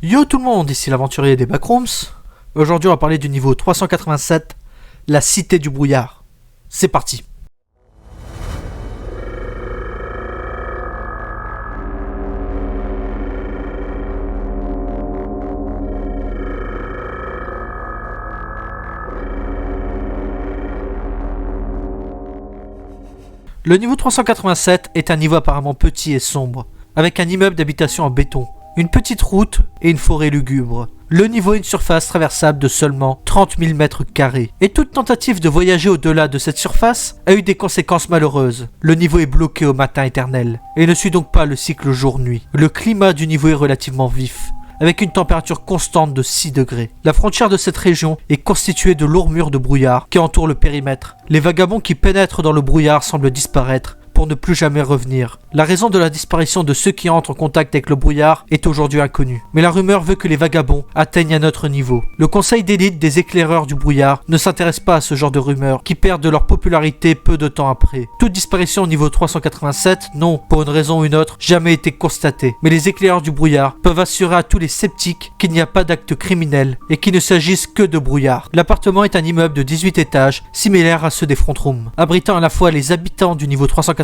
Yo tout le monde, ici l'aventurier des Backrooms. Aujourd'hui on va parler du niveau 387, la cité du brouillard. C'est parti. Le niveau 387 est un niveau apparemment petit et sombre, avec un immeuble d'habitation en béton, une petite route et une forêt lugubre. Le niveau a une surface traversable de seulement 30 000 mètres carrés. Et toute tentative de voyager au-delà de cette surface a eu des conséquences malheureuses. Le niveau est bloqué au matin éternel, et ne suit donc pas le cycle jour-nuit. Le climat du niveau est relativement vif, avec une température constante de 6 degrés. La frontière de cette région est constituée de lourds murs de brouillard qui entourent le périmètre. Les vagabonds qui pénètrent dans le brouillard semblent disparaître pour ne plus jamais revenir. La raison de la disparition de ceux qui entrent en contact avec le brouillard est aujourd'hui inconnue, mais la rumeur veut que les vagabonds atteignent un autre niveau. Le conseil d'élite des éclaireurs du brouillard ne s'intéresse pas à ce genre de rumeurs qui perdent de leur popularité peu de temps après. Toute disparition au niveau 387, non, pour une raison ou une autre, jamais été constatée, mais les éclaireurs du brouillard peuvent assurer à tous les sceptiques qu'il n'y a pas d'acte criminel et qu'il ne s'agisse que de brouillard. L'appartement est un immeuble de 18 étages, similaire à ceux des front rooms, abritant à la fois les habitants du niveau 387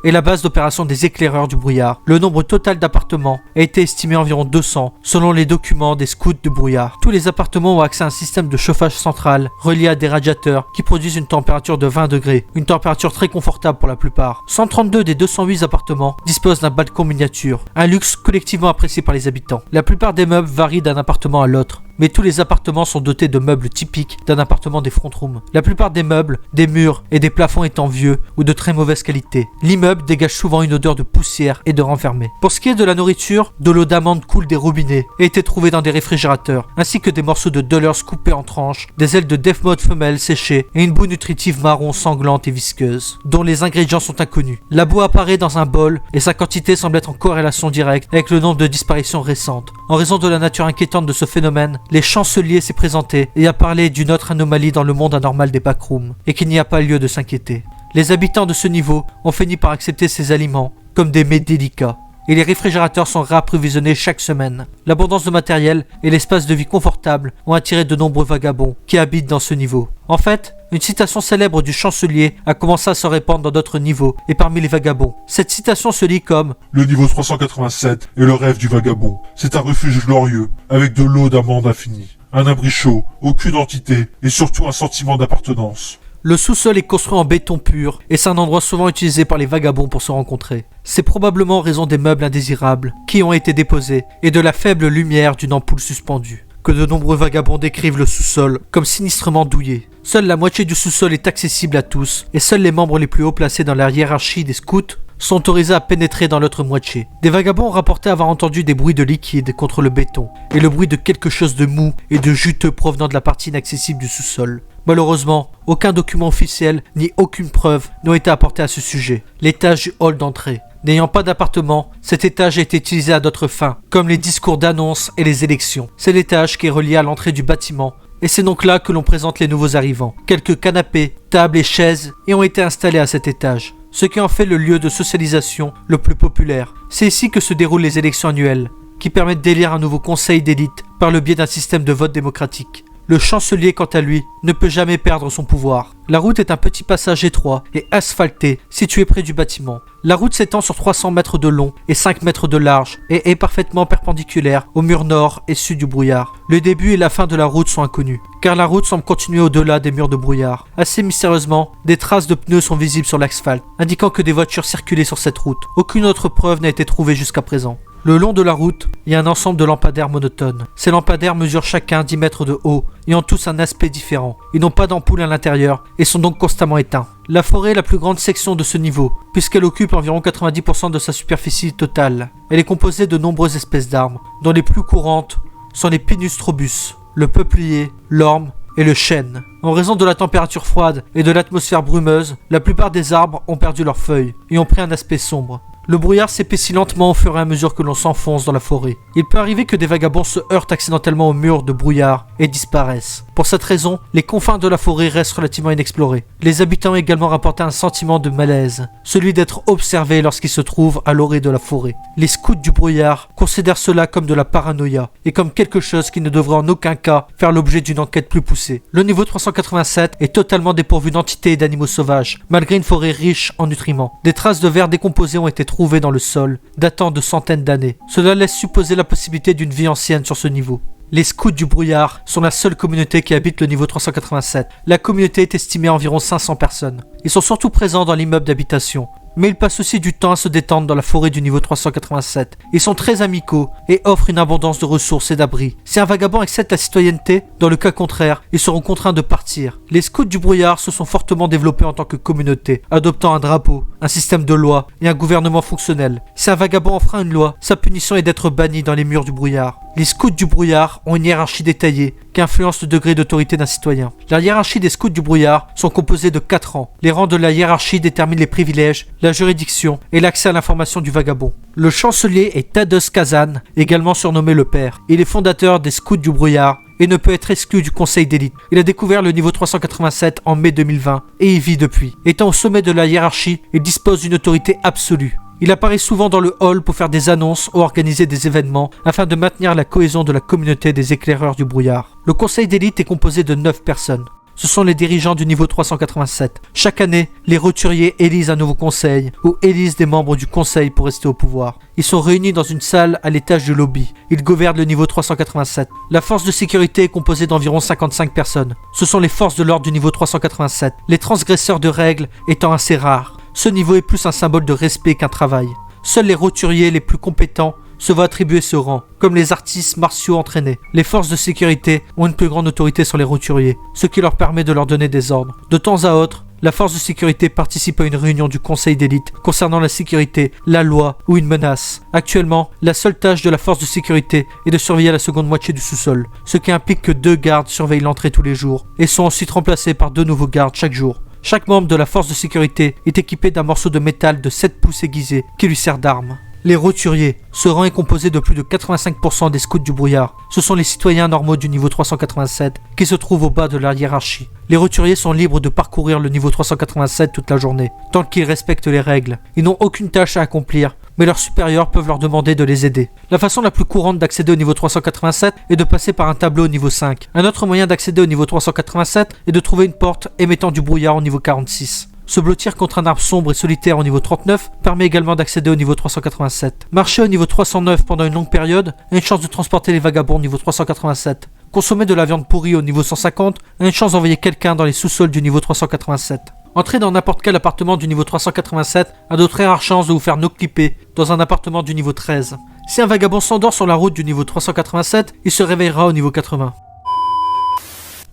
et la base d'opération des éclaireurs du brouillard. Le nombre total d'appartements a été estimé à environ 200 selon les documents des scouts du brouillard. Tous les appartements ont accès à un système de chauffage central relié à des radiateurs qui produisent une température de 20 degrés, une température très confortable pour la plupart. 132 des 208 appartements disposent d'un balcon miniature, un luxe collectivement apprécié par les habitants. La plupart des meubles varient d'un appartement à l'autre, mais tous les appartements sont dotés de meubles typiques d'un appartement des front rooms. La plupart des meubles, des murs et des plafonds étant vieux ou de très mauvaise qualité. L'immeuble dégage souvent une odeur de poussière et de renfermé. Pour ce qui est de la nourriture, de l'eau d'amande coule des robinets et était trouvée dans des réfrigérateurs, ainsi que des morceaux de Dullers coupés en tranches, des ailes de Deathmode femelles séchées et une boue nutritive marron sanglante et visqueuse, dont les ingrédients sont inconnus. La boue apparaît dans un bol et sa quantité semble être en corrélation directe avec le nombre de disparitions récentes. En raison de la nature inquiétante de ce phénomène, les chanceliers s'est présenté et a parlé d'une autre anomalie dans le monde anormal des backrooms, et qu'il n'y a pas lieu de s'inquiéter. Les habitants de ce niveau ont fini par accepter ces aliments comme des mets délicats, et les réfrigérateurs sont réapprovisionnés chaque semaine. L'abondance de matériel et l'espace de vie confortable ont attiré de nombreux vagabonds qui habitent dans ce niveau. En fait, une citation célèbre du chancelier a commencé à se répandre dans d'autres niveaux et parmi les vagabonds. Cette citation se lit comme « Le niveau 387 est le rêve du vagabond. C'est un refuge glorieux, avec de l'eau d'amande infinie, un abri chaud, aucune entité et surtout un sentiment d'appartenance. » Le sous-sol est construit en béton pur et c'est un endroit souvent utilisé par les vagabonds pour se rencontrer. C'est probablement en raison des meubles indésirables qui ont été déposés et de la faible lumière d'une ampoule suspendue que de nombreux vagabonds décrivent le sous-sol comme sinistrement douillet. Seule la moitié du sous-sol est accessible à tous et seuls les membres les plus hauts placés dans la hiérarchie des scouts sont autorisés à pénétrer dans l'autre moitié. Des vagabonds ont rapporté avoir entendu des bruits de liquide contre le béton et le bruit de quelque chose de mou et de juteux provenant de la partie inaccessible du sous-sol. Malheureusement, aucun document officiel ni aucune preuve n'ont été apportés à ce sujet. L'étage du hall d'entrée. N'ayant pas d'appartement, cet étage a été utilisé à d'autres fins, comme les discours d'annonce et les élections. C'est l'étage qui est relié à l'entrée du bâtiment, et c'est donc là que l'on présente les nouveaux arrivants. Quelques canapés, tables et chaises ont été installés à cet étage, ce qui en fait le lieu de socialisation le plus populaire. C'est ici que se déroulent les élections annuelles, qui permettent d'élire un nouveau conseil d'élite par le biais d'un système de vote démocratique. Le chancelier, quant à lui, ne peut jamais perdre son pouvoir. La route est un petit passage étroit et asphalté situé près du bâtiment. La route s'étend sur 300 mètres de long et 5 mètres de large et est parfaitement perpendiculaire au mur nord et sud du brouillard. Le début et la fin de la route sont inconnus, car la route semble continuer au-delà des murs de brouillard. Assez mystérieusement, des traces de pneus sont visibles sur l'asphalte, indiquant que des voitures circulaient sur cette route. Aucune autre preuve n'a été trouvée jusqu'à présent. Le long de la route, il y a un ensemble de lampadaires monotones. Ces lampadaires mesurent chacun 10 mètres de haut et ont tous un aspect différent. Ils n'ont pas d'ampoule à l'intérieur et sont donc constamment éteints. La forêt est la plus grande section de ce niveau, puisqu'elle occupe environ 90% de sa superficie totale. Elle est composée de nombreuses espèces d'arbres, dont les plus courantes sont les Pinus strobus, le peuplier, l'orme et le chêne. En raison de la température froide et de l'atmosphère brumeuse, la plupart des arbres ont perdu leurs feuilles et ont pris un aspect sombre. Le brouillard s'épaissit lentement au fur et à mesure que l'on s'enfonce dans la forêt. Il peut arriver que des vagabonds se heurtent accidentellement au mur de brouillard et disparaissent. Pour cette raison, les confins de la forêt restent relativement inexplorés. Les habitants ont également rapporté un sentiment de malaise, celui d'être observés lorsqu'ils se trouvent à l'orée de la forêt. Les scouts du brouillard considèrent cela comme de la paranoïa et comme quelque chose qui ne devrait en aucun cas faire l'objet d'une enquête plus poussée. Le niveau 387 est totalement dépourvu d'entités et d'animaux sauvages, malgré une forêt riche en nutriments. Des traces de vers décomposés ont été trouvées dans le sol, datant de centaines d'années. Cela laisse supposer la possibilité d'une vie ancienne sur ce niveau. Les scouts du brouillard sont la seule communauté qui habite le niveau 387. La communauté est estimée à environ 500 personnes. Ils sont surtout présents dans l'immeuble d'habitation, mais ils passent aussi du temps à se détendre dans la forêt du niveau 387. Ils sont très amicaux et offrent une abondance de ressources et d'abris. Si un vagabond accepte la citoyenneté, dans le cas contraire, ils seront contraints de partir. Les scouts du brouillard se sont fortement développés en tant que communauté, adoptant un drapeau, un système de loi et un gouvernement fonctionnel. Si un vagabond enfreint une loi, sa punition est d'être banni dans les murs du brouillard. Les scouts du brouillard ont une hiérarchie détaillée qui influence le degré d'autorité d'un citoyen. La hiérarchie des scouts du brouillard sont composées de 4 rangs. Les rangs de la hiérarchie déterminent les privilèges, la juridiction et l'accès à l'information du vagabond. Le chancelier est Tadeusz Kazan, également surnommé le Père. Il est fondateur des scouts du brouillard et ne peut être exclu du conseil d'élite. Il a découvert le niveau 387 en mai 2020 et y vit depuis. Étant au sommet de la hiérarchie, il dispose d'une autorité absolue. Il apparaît souvent dans le hall pour faire des annonces ou organiser des événements afin de maintenir la cohésion de la communauté des éclaireurs du brouillard. Le conseil d'élite est composé de 9 personnes. Ce sont les dirigeants du niveau 387. Chaque année, les roturiers élisent un nouveau conseil ou élisent des membres du conseil pour rester au pouvoir. Ils sont réunis dans une salle à l'étage du lobby. Ils gouvernent le niveau 387. La force de sécurité est composée d'environ 55 personnes. Ce sont les forces de l'ordre du niveau 387, les transgresseurs de règles étant assez rares. Ce niveau est plus un symbole de respect qu'un travail. Seuls les roturiers les plus compétents se voient attribuer ce rang, comme les artistes martiaux entraînés. Les forces de sécurité ont une plus grande autorité sur les roturiers, ce qui leur permet de leur donner des ordres. De temps à autre, la force de sécurité participe à une réunion du conseil d'élite concernant la sécurité, la loi ou une menace. Actuellement, la seule tâche de la force de sécurité est de surveiller la seconde moitié du sous-sol, ce qui implique que 2 gardes surveillent l'entrée tous les jours et sont ensuite remplacés par 2 nouveaux gardes chaque jour. Chaque membre de la force de sécurité est équipé d'un morceau de métal de 7 pouces aiguisé qui lui sert d'arme. Les roturiers. Ce rang est composé de plus de 85% des scouts du brouillard. Ce sont les citoyens normaux du niveau 387 qui se trouvent au bas de la hiérarchie. Les roturiers sont libres de parcourir le niveau 387 toute la journée, tant qu'ils respectent les règles. Ils n'ont aucune tâche à accomplir, mais leurs supérieurs peuvent leur demander de les aider. La façon la plus courante d'accéder au niveau 387 est de passer par un tableau au niveau 5. Un autre moyen d'accéder au niveau 387 est de trouver une porte émettant du brouillard au niveau 46. Se blottir contre un arbre sombre et solitaire au niveau 39 permet également d'accéder au niveau 387. Marcher au niveau 309 pendant une longue période a une chance de transporter les vagabonds au niveau 387. Consommer de la viande pourrie au niveau 150 a une chance d'envoyer quelqu'un dans les sous-sols du niveau 387. Entrer dans n'importe quel appartement du niveau 387 a de très rares chances de vous faire no-clipper dans un appartement du niveau 13. Si un vagabond s'endort sur la route du niveau 387, il se réveillera au niveau 80.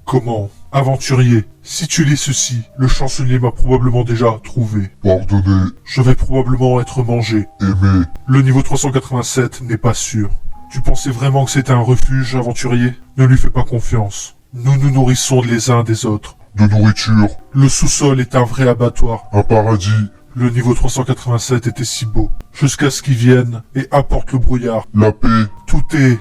Comment? Aventurier, si tu lis ceci, le chancelier m'a probablement déjà trouvé. Pardonnez, Je vais probablement être mangé. aimé, Le niveau 387 n'est pas sûr. Tu pensais vraiment que c'était un refuge, aventurier? Ne lui fais pas confiance. Nous nous nourrissons les uns des autres. de nourriture, Le sous-sol est un vrai abattoir. un paradis, Le niveau 387 était si beau. Jusqu'à ce qu'il vienne et apporte le brouillard. la paix, Tout est